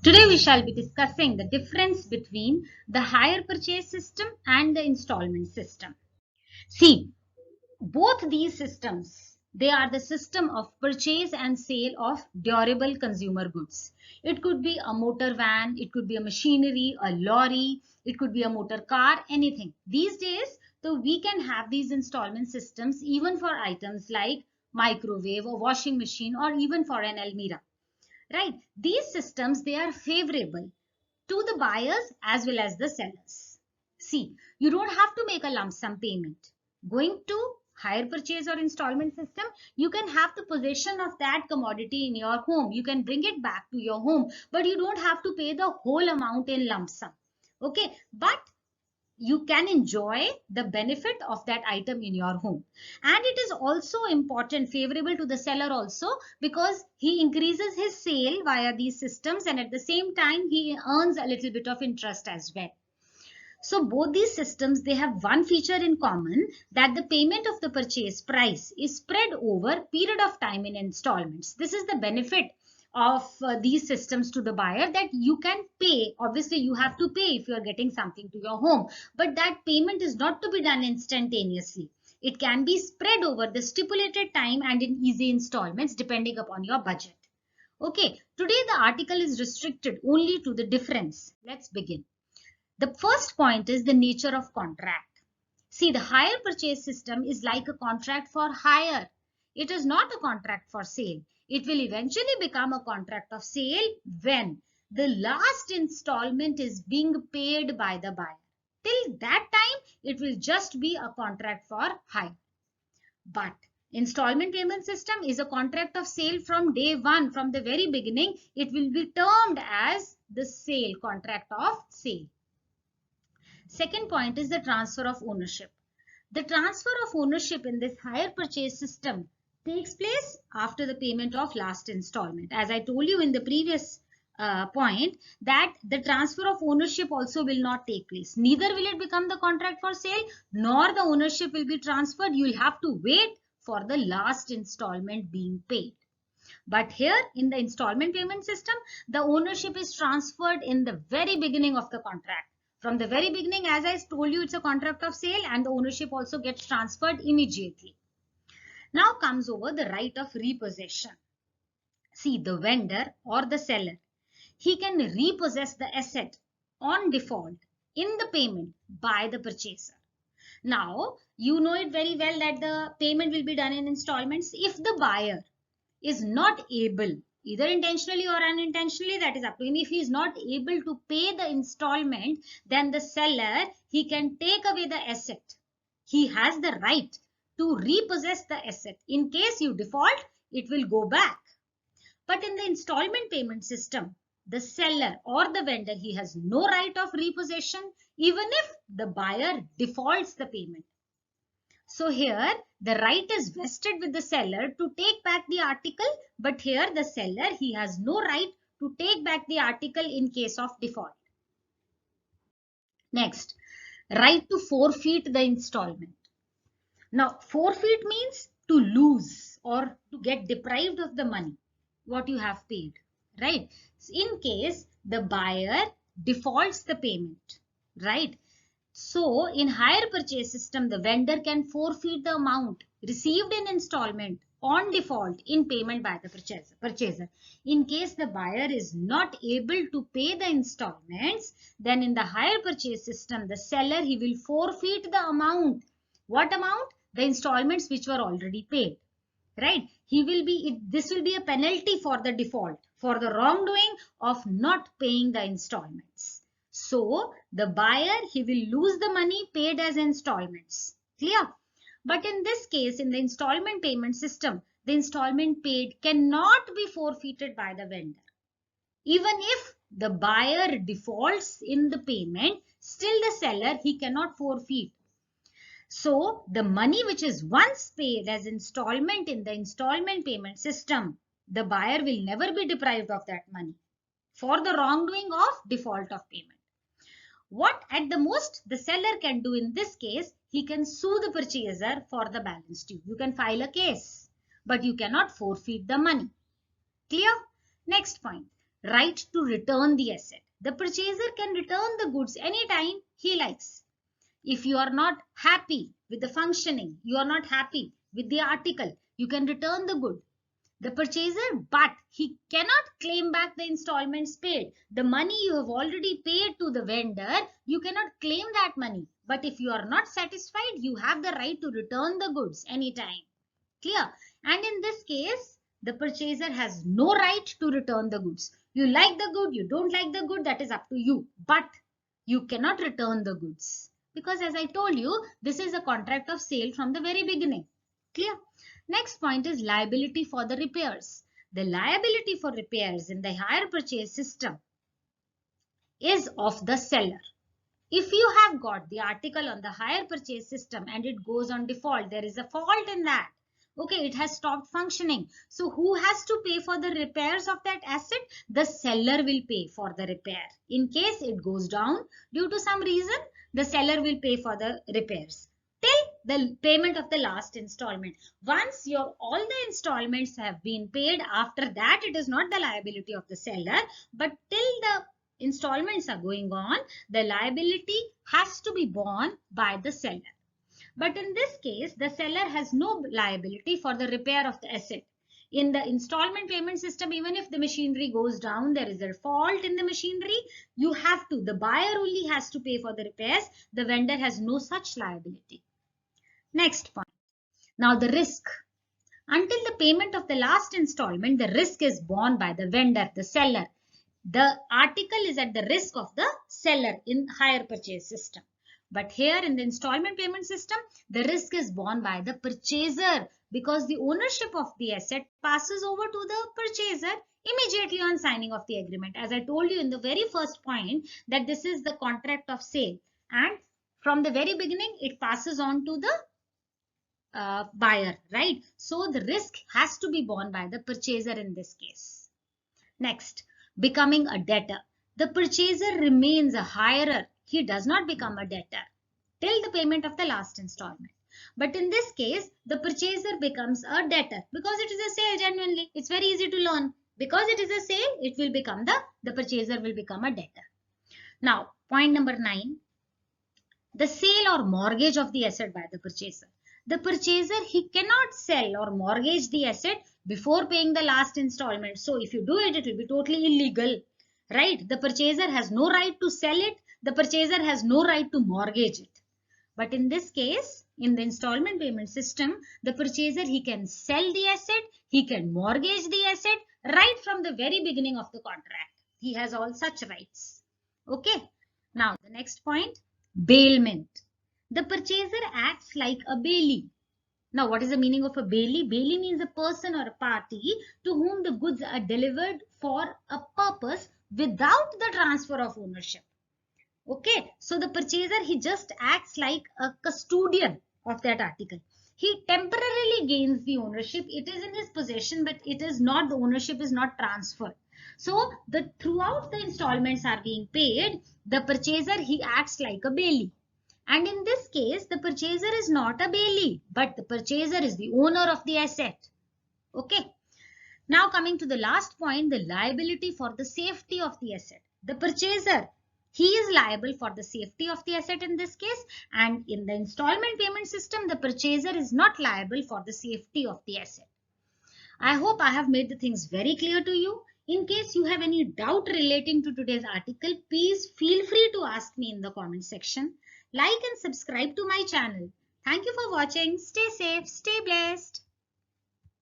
Today we shall be discussing the difference between the hire purchase system and the installment system. See, both these systems, they are the system of purchase and sale of durable consumer goods. It could be a motor van, it could be a machinery, a lorry, it could be a motor car, anything. These days, so we can have these installment systems even for items like microwave or washing machine or even for an almirah. Right? These systems, they are favorable to the buyers as well as the sellers. See, you don't have to make a lump sum payment. Going to hire purchase or installment system, you can have the possession of that commodity in your home. You can bring it back to your home, but you don't have to pay the whole amount in lump sum. Okay, but you can enjoy the benefit of that item in your home. And it is also important, favorable to the seller also, because he increases his sale via these systems, and at the same time he earns a little bit of interest as well. So both these systems, they have one feature in common, that the payment of the purchase price is spread over period of time in installments. This is the benefit of these systems to the buyer, that you can pay. Obviously you have to pay if you are getting something to your home, but that payment is not to be done instantaneously. It can be spread over the stipulated time and in easy installments depending upon your budget. Okay, today the article is restricted only to the difference. Let's begin. The first point is the nature of contract. See, the hire purchase system is like a contract for hire. It is not a contract for sale. It will eventually become a contract of sale when the last installment is being paid by the buyer. Till that time, it will just be a contract for hire. But installment payment system is a contract of sale from day one. From the very beginning, it will be termed as the sale, contract of sale. Second point is the transfer of ownership. The transfer of ownership in this hire purchase system takes place after the payment of last installment. As I told you in the previous point, that the transfer of ownership also will not take place. Neither will it become the contract for sale, nor the ownership will be transferred. You will have to wait for the last installment being paid. But here in the installment payment system, the ownership is transferred in the very beginning of the contract. From the very beginning, as I told you, it's a contract of sale, and the ownership also gets transferred immediately. Now comes over the right of repossession. See, the vendor or the seller, he can repossess the asset on default in the payment by the purchaser. Now, you know it very well that the payment will be done in installments. If the buyer is not able, either intentionally or unintentionally, that is up to him, if he is not able to pay the installment, then the seller, he can take away the asset. He has the right to repossess the asset. In case you default, it will go back. But in the installment payment system, the seller or the vendor, he has no right of repossession even if the buyer defaults the payment. So here the right is vested with the seller to take back the article, but here the seller, he has no right to take back the article in case of default. Next, right to forfeit the installment. Now, forfeit means to lose or to get deprived of the money what you have paid, right? In case the buyer defaults the payment, right? So, in hire purchase system, the vendor can forfeit the amount received in installment on default in payment by the purchaser. In case the buyer is not able to pay the installments, then in the hire purchase system, the seller, he will forfeit the amount. What amount? The installments which were already paid. Right? This will be a penalty for the default, for the wrongdoing of not paying the installments. So the buyer, he will lose the money paid as installments. Clear? But in this case, in the installment payment system, the installment paid cannot be forfeited by the vendor. Even if the buyer defaults in the payment, still the seller, he cannot forfeit. So the money which is once paid as installment in the installment payment system, the buyer will never be deprived of that money for the wrongdoing of default of payment. What at the most the seller can do in this case, he can sue the purchaser for the balance due. You can file a case, but you cannot forfeit the money. Clear? Next point. right to return the asset. The purchaser can return the goods anytime he likes. If you are not happy with the functioning, you are not happy with the article, you can return the good. The purchaser, but he cannot claim back the installments paid. The money you have already paid to the vendor, you cannot claim that money. But if you are not satisfied, you have the right to return the goods anytime. Clear? And in this case, the purchaser has no right to return the goods. You like the good, you don't like the good, that is up to you. But you cannot return the goods. Because as I told you, this is a contract of sale from the very beginning. Clear? Next point is liability for the repairs. The liability for repairs in the hire purchase system is of the seller. If you have got the article on the hire purchase system and it goes on default, there is a fault in that. Okay, it has stopped functioning. So who has to pay for the repairs of that asset? The seller will pay for the repair. In case it goes down due to some reason, the seller will pay for the repairs till the payment of the last installment. Once all the installments have been paid, after that it is not the liability of the seller, but till the installments are going on, the liability has to be borne by the seller. But in this case, the seller has no liability for the repair of the asset. In the installment payment system, even if the machinery goes down, there is a fault in the machinery, the buyer only has to pay for the repairs. The vendor has no such liability. Next point. Now the risk. Until the payment of the last installment, the risk is borne by the vendor, the seller. The article is at the risk of the seller in hire purchase system. But here in the installment payment system, the risk is borne by the purchaser because the ownership of the asset passes over to the purchaser immediately on signing of the agreement. As I told you in the very first point that this is the contract of sale, and from the very beginning it passes on to the buyer, right? So the risk has to be borne by the purchaser in this case. Next, becoming a debtor. The purchaser remains a hirer. He does not become a debtor till the payment of the last installment. But in this case, the purchaser becomes a debtor because it is a sale genuinely. It's very easy to learn. Because it is a sale, it will become the purchaser will become a debtor. Now, point number 9. The sale or mortgage of the asset by the purchaser. The purchaser, he cannot sell or mortgage the asset before paying the last installment. So if you do it, it will be totally illegal, right? The purchaser has no right to sell it. The purchaser has no right to mortgage it. But in this case, in the installment payment system, the purchaser, he can sell the asset, he can mortgage the asset right from the very beginning of the contract. He has all such rights. Okay. Now the next point, bailment. The purchaser acts like a bailee. Now, what is the meaning of a bailee? Bailee means a person or a party to whom the goods are delivered for a purpose without the transfer of ownership. Okay, so the purchaser, he just acts like a custodian of that article. He temporarily gains the ownership. It is in his possession, but it is not, the ownership is not transferred. So, throughout the installments are being paid, the purchaser, he acts like a bailee. And in this case, the purchaser is not a bailee, but the purchaser is the owner of the asset. Okay. Now coming to the last point, the liability for the safety of the asset. The purchaser, he is liable for the safety of the asset in this case, and in the installment payment system, the purchaser is not liable for the safety of the asset. I hope I have made the things very clear to you. In case you have any doubt relating to today's article, please feel free to ask me in the comment section. Like and subscribe to my channel. Thank you for watching. Stay safe, stay blessed.